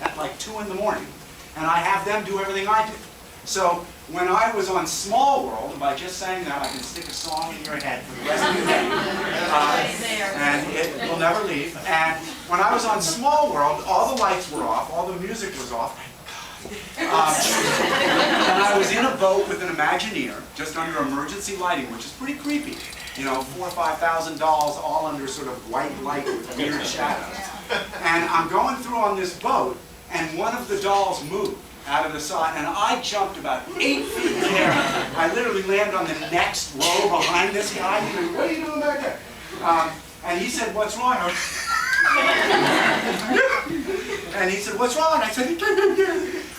at like 2 in the morning, and I have them do everything I do. So when I was on Small World, and by just saying that I can stick a song in your head for the rest of the day, and it will never leave. And when I was on Small World, all the lights were off, all the music was off. And I was in a boat with an Imagineer, just under emergency lighting, which is pretty creepy. You know, $4,000 or $5,000 all under sort of white light with weird shadows. And I'm going through on this boat, and one of the dolls moved out of the side, and I jumped about 8 feet in the air. I literally landed on the next row behind this guy. He goes, "What are you doing back there?" And he said, "What's wrong?" And he said, "What's wrong?" I said,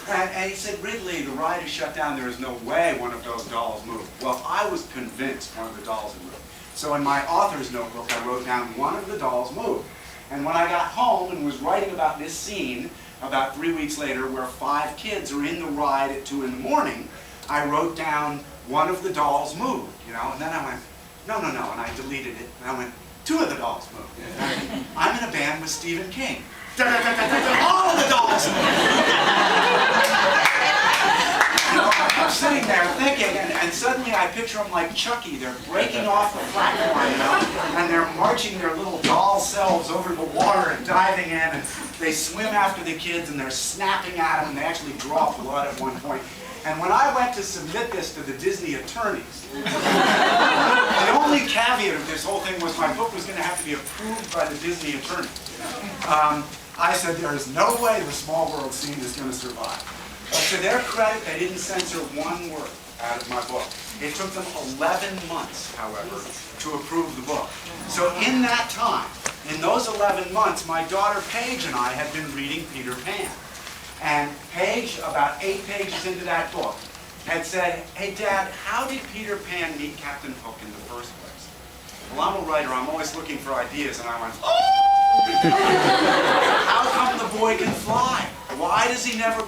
and he said, "Ridley, the ride is shut down. There is no way one of those dolls moved." Well, I was convinced one of the dolls had moved. So in my author's notebook, I wrote down one of the dolls moved. And when I got home and was writing about this scene, about 3 weeks later, where 5 kids are in the ride at 2 in the morning, I wrote down one of the dolls moved, you know, and then I went, no, and I deleted it, and I went, 2 of the dolls moved. I'm in a band with Stephen King. All of the dolls moved. I'm sitting there thinking, and suddenly I picture them like Chucky. They're breaking off the platform, you know, and they're marching their little doll selves over the water and diving in, and they swim after the kids, and they're snapping at them, and they actually draw blood at one point. And when I went to submit this to the Disney attorneys, the only caveat of this whole thing was my book was going to have to be approved by the Disney attorneys. I said, there is no way the Small World scene is going to survive. But to their credit, they didn't censor one word out of my book. It took them 11 months, however, to approve the book. So in that time, in those 11 months, my daughter Paige and I had been reading Peter Pan. And Paige, about 8 pages into that book, had said, "Hey Dad, how did Peter Pan meet Captain Hook in the first place?" Well, I'm a writer, I'm always looking for ideas, and I went, "Oh! How come the boy can fly? Why does he never